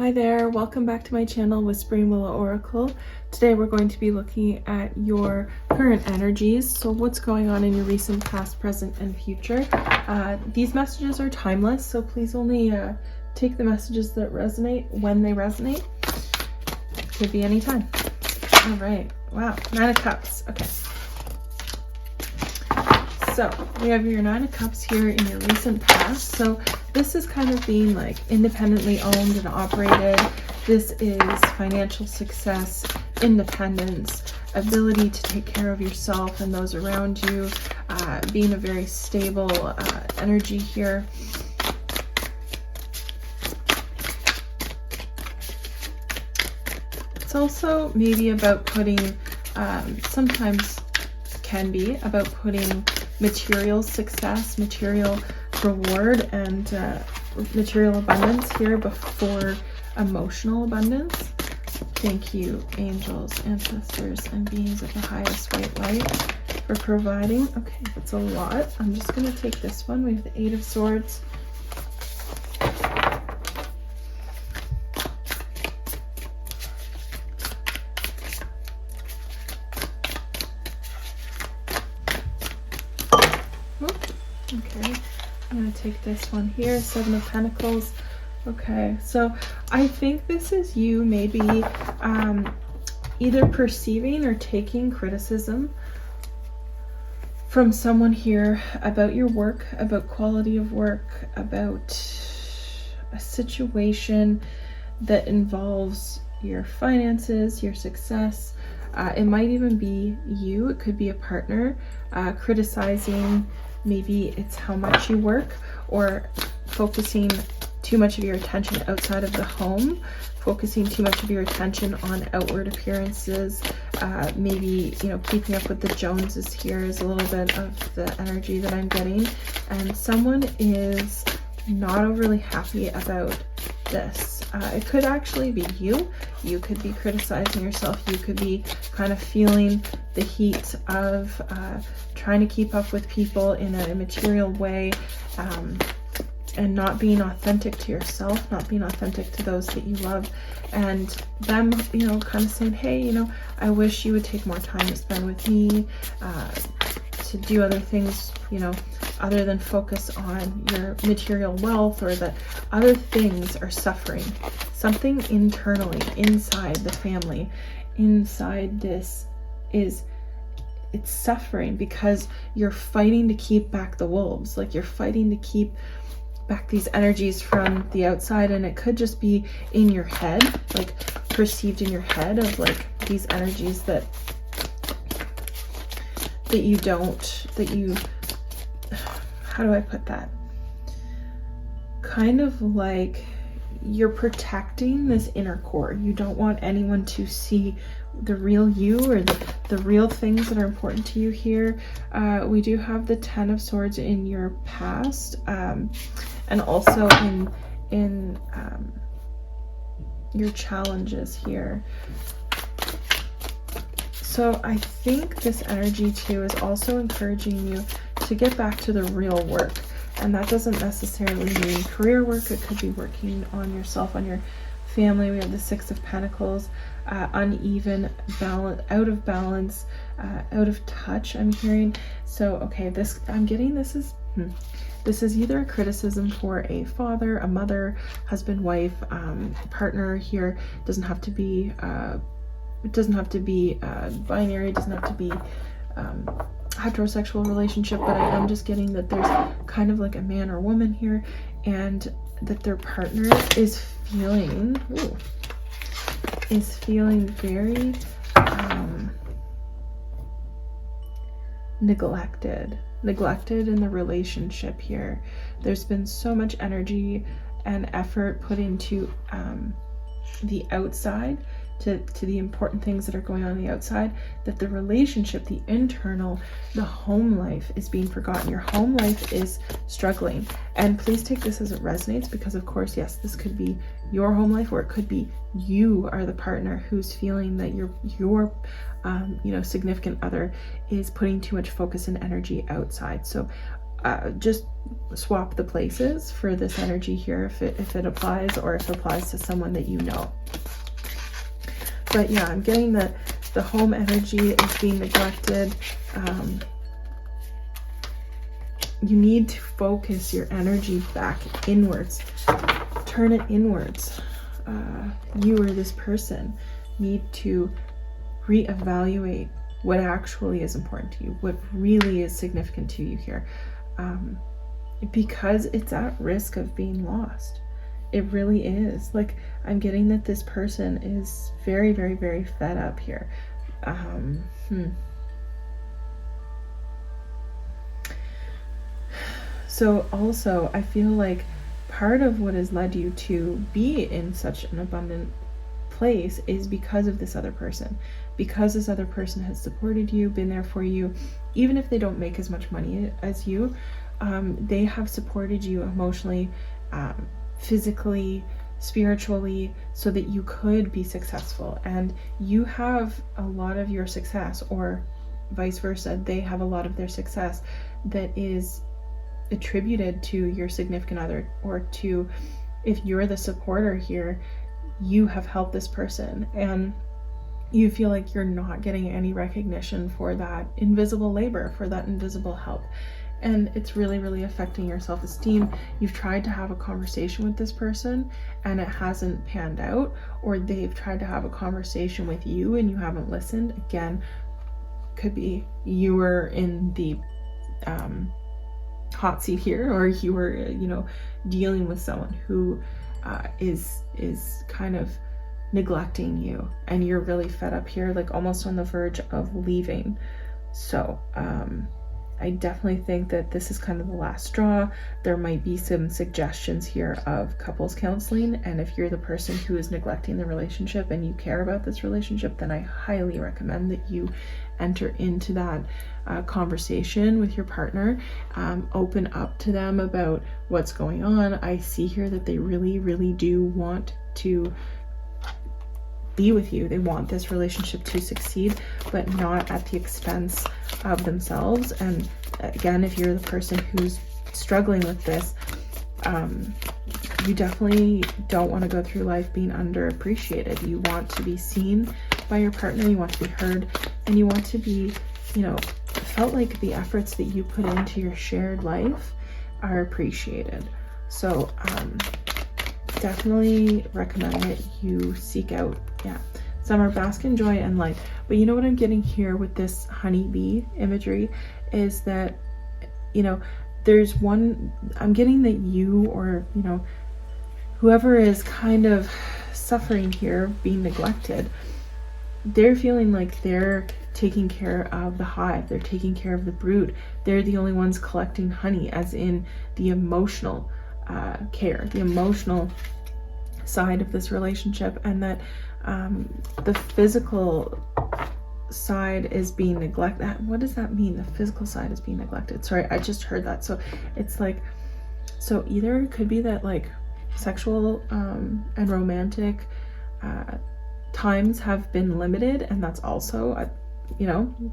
Hi there, welcome back to my channel, Whispering Willow Oracle. Today we're going to be looking at your current energies. So what's going on in your recent, past, present, and future. These messages are timeless, so please only take the messages that resonate when they resonate. Could be anytime. All right, wow, 9 of Cups, okay. So we have your 9 of Cups here in your recent past. So this is kind of being like independently owned and operated. This is financial success, independence, ability to take care of yourself and those around you, being a very stable energy here. It's also maybe about putting, sometimes can be about putting material success, material reward, and material abundance here before emotional abundance. Thank you, angels, ancestors, and beings of the highest white light for providing. Okay, that's a lot. I'm just going to take this one. We have the 8 of Swords. Okay, I'm going to take this one here, 7 of Pentacles. Okay, so I think this is you maybe either perceiving or taking criticism from someone here about your work, about quality of work, about a situation that involves your finances, your success. It might even be you, it could be a partner criticizing. Maybe it's how much you work, or focusing too much of your attention outside of the home, focusing too much of your attention on outward appearances. Maybe, you know, keeping up with the Joneses here is a little bit of the energy that I'm getting. And someone is not overly happy about this. It could actually be you. You could be criticizing yourself. You could be kind of feeling the heat of trying to keep up with people in a material way, and not being authentic to yourself, not being authentic to those that you love, and them, you know, kind of saying, hey, you know, I wish you would take more time to spend with me, to do other things, you know, other than focus on your material wealth, or that other things are suffering. Something internally, inside the family, inside this it's suffering because you're fighting to keep back the wolves. Like, you're fighting to keep back these energies from the outside, and it could just be in your head, like perceived in your head, of like these energies that you don't, how do I put that? Kind of like you're protecting this inner core. You don't want anyone to see the real you, or the real things that are important to you here. We do have the 10 of Swords in your past, and also in your challenges here. So I think this energy too is also encouraging you to get back to the real work. And that doesn't necessarily mean career work. It could be working on yourself, on your family. We have the 6 of Pentacles, uneven, balance, out of balance, out of touch, I'm hearing. So, okay, I'm getting this is either a criticism for a father, a mother, husband, wife, partner here. It doesn't have to be binary. It doesn't have to be heterosexual relationship, but I am just getting that there's kind of like a man or woman here, and that their partner is feeling very neglected in the relationship here. There's been so much energy and effort put into the outside, to the important things that are going on the outside, that the relationship, the internal, the home life is being forgotten. Your home life is struggling. And please take this as it resonates, because of course, yes, this could be your home life, or it could be you are the partner who's feeling that your you know, significant other is putting too much focus and energy outside. So just swap the places for this energy here if it applies, or if it applies to someone that you know. But yeah, I'm getting that the home energy is being neglected. You need to focus your energy back inwards. Turn it inwards. You or this person need to reevaluate what actually is important to you, what really is significant to you here, because it's at risk of being lost. It really is. Like, I'm getting that this person is very, very, very fed up here. So also, I feel like part of what has led you to be in such an abundant place is because of this other person. Because this other person has supported you, been there for you, even if they don't make as much money as you, they have supported you emotionally, physically, spiritually, so that you could be successful. And you have a lot of your success, or vice versa, they have a lot of their success that is attributed to your significant other, or to, if you're the supporter here, you have helped this person and you feel like you're not getting any recognition for that invisible labor, for that invisible help. And it's really, really affecting your self-esteem. You've tried to have a conversation with this person and it hasn't panned out, or they've tried to have a conversation with you and you haven't listened. Again, could be you were in the hot seat here, or you were, dealing with someone who is kind of neglecting you, and you're really fed up here, like almost on the verge of leaving. So I definitely think that this is kind of the last straw. There might be some suggestions here of couples counseling, and if you're the person who is neglecting the relationship and you care about this relationship, then I highly recommend that you enter into that conversation with your partner. Open up to them about what's going on. I see here that they really, really do want to be with you. They want this relationship to succeed, but not at the expense of themselves. And again, if you're the person who's struggling with this, you definitely don't want to go through life being underappreciated. You want to be seen by your partner, you want to be heard, and you want to be, felt like the efforts that you put into your shared life are appreciated. So definitely recommend that you seek out, summer, bask in joy and light. But you know what I'm getting here with this honeybee imagery is that, there's one, I'm getting that you, or, whoever is kind of suffering here, being neglected, they're feeling like they're taking care of the hive, they're taking care of the brood, they're the only ones collecting honey, as in the emotional care, the emotional side of this relationship, and that the physical side is being neglected. What does that mean? The physical side is being neglected. Sorry, I just heard that. So it's like, so either it could be that like sexual and romantic times have been limited, and that's also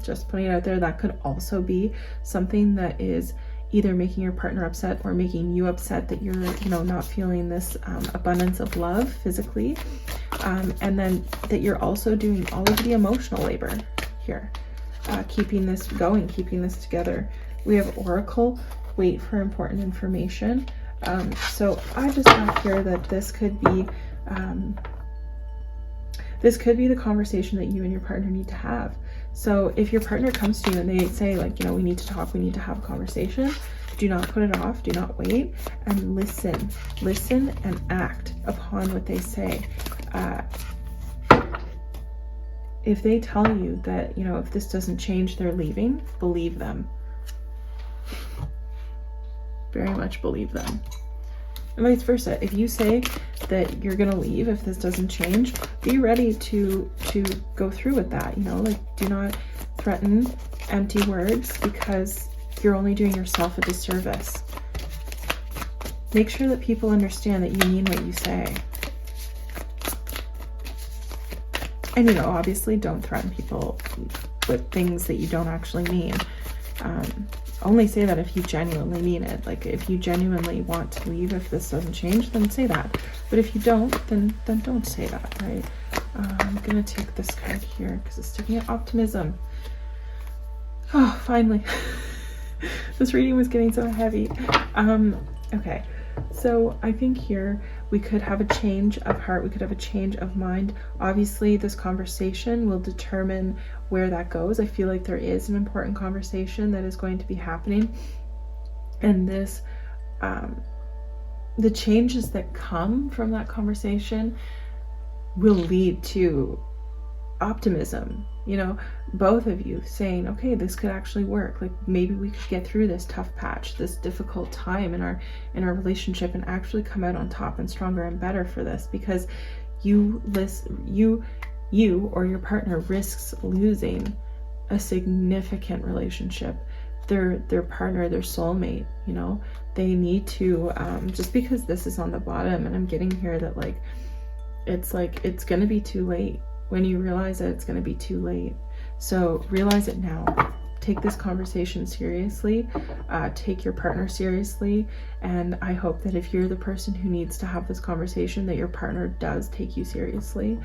just putting it out there, that could also be something that is either making your partner upset or making you upset, that you're not feeling this abundance of love physically, and then that you're also doing all of the emotional labor here, keeping this going, keeping this together. We have Oracle, wait for important information. So I just have here that this could be the conversation that you and your partner need to have. So if your partner comes to you and they say like, we need to talk, we need to have a conversation, do not put it off, do not wait, and listen and act upon what they say. If they tell you that, if this doesn't change, they're leaving, believe them. Very much believe them. And vice versa. If you say that you're gonna leave if this doesn't change, be ready to go through with that. Do not threaten empty words, because you're only doing yourself a disservice. Make sure that people understand that you mean what you say. And obviously don't threaten people with things that you don't actually mean. only say that if you genuinely mean it. Like if you genuinely want to leave, if this doesn't change, then say that. But if you don't, then don't say that, right? I'm gonna take this card here because it's giving it optimism. Oh, finally. This reading was getting so heavy. Okay, so I think here we could have a change of heart, we could have a change of mind. Obviously, this conversation will determine where that goes. I feel like there is an important conversation that is going to be happening, and this, the changes that come from that conversation will lead to optimism. You know, both of you saying, okay, this could actually work. Like maybe we could get through this tough patch, this difficult time in our relationship, and actually come out on top and stronger and better for this, because you or your partner risks losing a significant relationship, their partner, their soulmate. You know, they need to, just because this is on the bottom, and I'm getting here that it's gonna be too late. When you realize that it's going to be too late. So realize it now. Take this conversation seriously. Take your partner seriously. And I hope that if you're the person who needs to have this conversation, that your partner does take you seriously,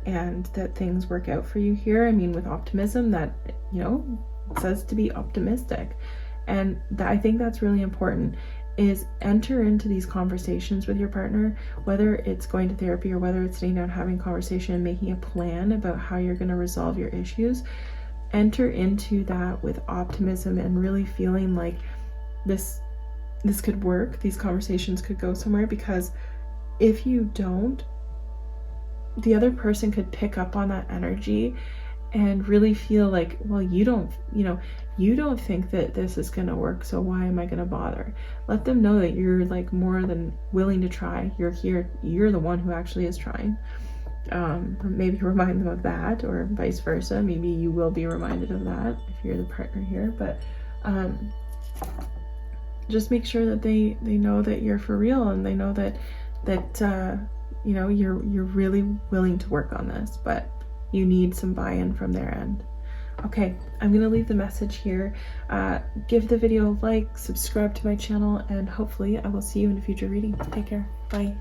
and that things work out for you here. I mean, with optimism, that, you know, it says to be optimistic. And I think that's really important, is enter into these conversations with your partner, whether it's going to therapy or whether it's sitting down having conversation and making a plan about how you're going to resolve your issues. Enter into that with optimism and really feeling like this could work, these conversations could go somewhere, because if you don't, the other person could pick up on that energy and really feel like, well, you don't think that this is going to work, so why am I going to bother? Let them know that you're like more than willing to try. You're here, you're the one who actually is trying. Maybe remind them of that, or vice versa. Maybe you will be reminded of that if you're the partner here. But just make sure that they know that you're for real, and they know that you know, you're really willing to work on this, but you need some buy-in from their end. Okay, I'm gonna leave the message here. Give the video a like, subscribe to my channel, and hopefully I will see you in a future reading. Take care. Bye.